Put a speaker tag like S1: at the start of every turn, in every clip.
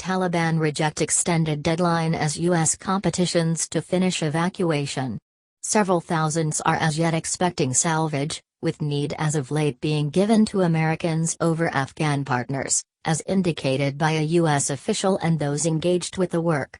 S1: Taliban Reject Extended Deadline as U.S. competitions to finish evacuation. Several thousands are as yet expecting salvage, with need as of late being given to Americans over Afghan partners, as indicated by a U.S. official and those engaged with the work.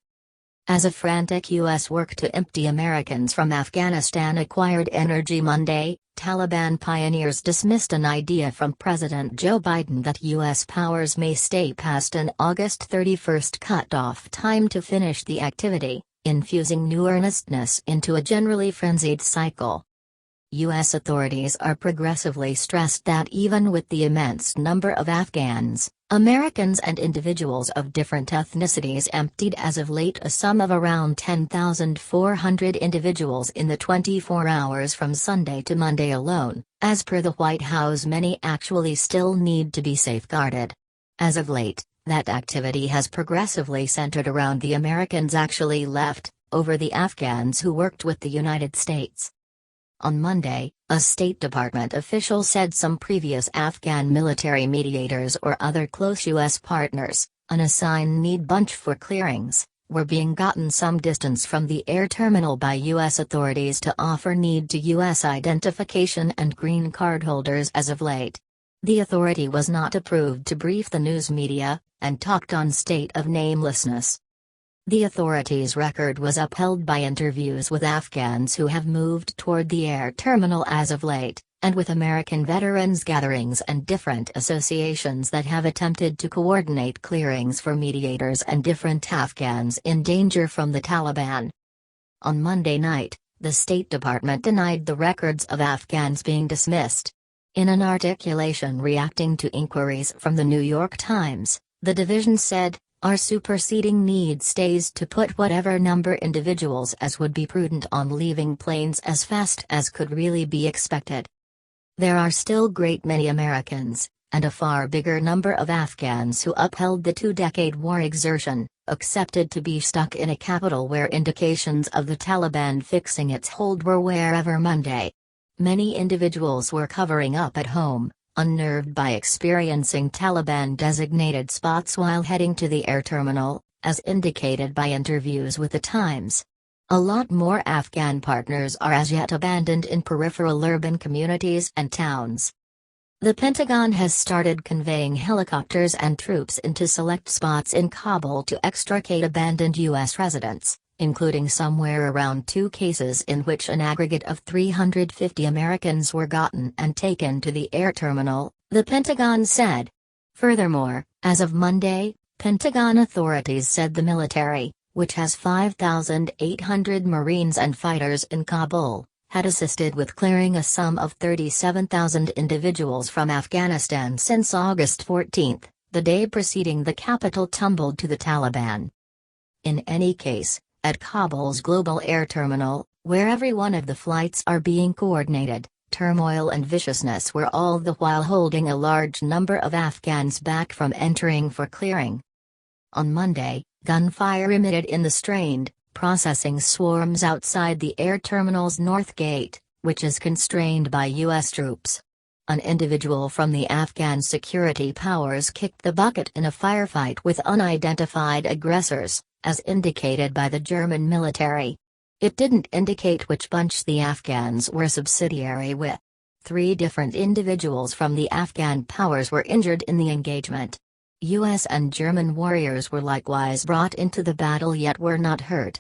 S1: As a frantic U.S. work to empty Americans from Afghanistan acquired energy Monday, Taliban pioneers dismissed an idea from President Joe Biden that U.S. powers may stay past an August 31 cutoff time to finish the activity, infusing new earnestness into a generally frenzied cycle. U.S. authorities are progressively stressed that even with the immense number of Afghans, Americans and individuals of different ethnicities emptied as of late, a sum of around 10,400 individuals in the 24 hours from Sunday to Monday alone, as per the White House, many actually still need to be safeguarded. As of late, that activity has progressively centered around the Americans actually left, over the Afghans who worked with the United States. On Monday, a State Department official said some previous Afghan military mediators or other close U.S. partners, an assigned need bunch for clearings, were being gotten some distance from the air terminal by U.S. authorities to offer need to U.S. identification and green card holders as of late. The authority was not approved to brief the news media, and talked on state of namelessness. The authorities' record was upheld by interviews with Afghans who have moved toward the air terminal as of late, and with American veterans gatherings and different associations that have attempted to coordinate clearings for mediators and different Afghans in danger from the Taliban. On Monday night, the State Department denied the records of Afghans being dismissed. In an articulation reacting to inquiries from the New York Times, the division said, "Our superseding need stays to put whatever number individuals as would be prudent on leaving planes as fast as could really be expected. There are still great many Americans, and a far bigger number of Afghans who upheld the two-decade war exertion, accepted to be stuck in a capital where indications of the Taliban fixing its hold were wherever Monday. Many individuals were covering up at home, unnerved by experiencing Taliban-designated spots while heading to the air terminal, as indicated by interviews with the Times. A lot more Afghan partners are as yet abandoned in peripheral urban communities and towns." The Pentagon has started conveying helicopters and troops into select spots in Kabul to extricate abandoned U.S. residents, including somewhere around 2 cases in which an aggregate of 350 Americans were gotten and taken to the air terminal, the Pentagon said. Furthermore, as of Monday, Pentagon authorities said the military, which has 5,800 Marines and fighters in Kabul, had assisted with clearing a sum of 37,000 individuals from Afghanistan since August 14, the day preceding the capital tumbled to the Taliban. In any case, at Kabul's global air terminal, where every one of the flights are being coordinated, turmoil and viciousness were all the while holding a large number of Afghans back from entering for clearing. On Monday, gunfire emitted in the strained, processing swarms outside the air terminal's north gate, which is constrained by U.S. troops. An individual from the Afghan security powers kicked the bucket in a firefight with unidentified aggressors, as indicated by the German military. It didn't indicate which bunch the Afghans were subsidiary with. 3 different individuals from the Afghan powers were injured in the engagement. U.S. and German warriors were likewise brought into the battle yet were not hurt.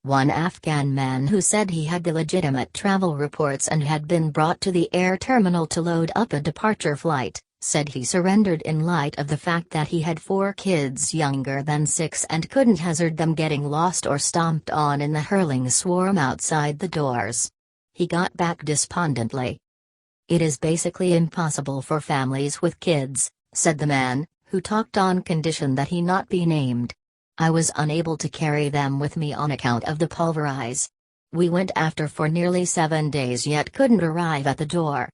S1: One Afghan man who said he had the legitimate travel reports and had been brought to the air terminal to load up a departure flight, said he surrendered in light of the fact that he had 4 kids younger than 6 and couldn't hazard them getting lost or stomped on in the hurling swarm outside the doors. He got back despondently. "It is basically impossible for families with kids," said the man, who talked on condition that he not be named. "I was unable to carry them with me on account of the pulverize. We went after for nearly 7 days yet couldn't arrive at the door."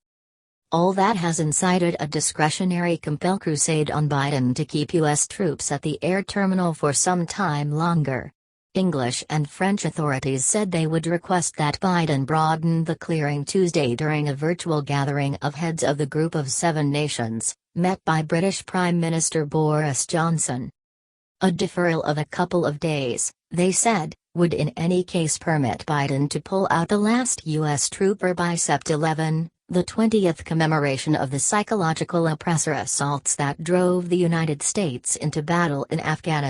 S1: All that has incited a discretionary compel crusade on Biden to keep U.S. troops at the air terminal for some time longer. English and French authorities said they would request that Biden broaden the clearing Tuesday during a virtual gathering of heads of the Group of 7 nations, met by British Prime Minister Boris Johnson. A deferral of a couple of days, they said, would in any case permit Biden to pull out the last U.S. trooper by Sept 11, the 20th commemoration of the psychological oppressor assaults that drove the United States into battle in Afghanistan.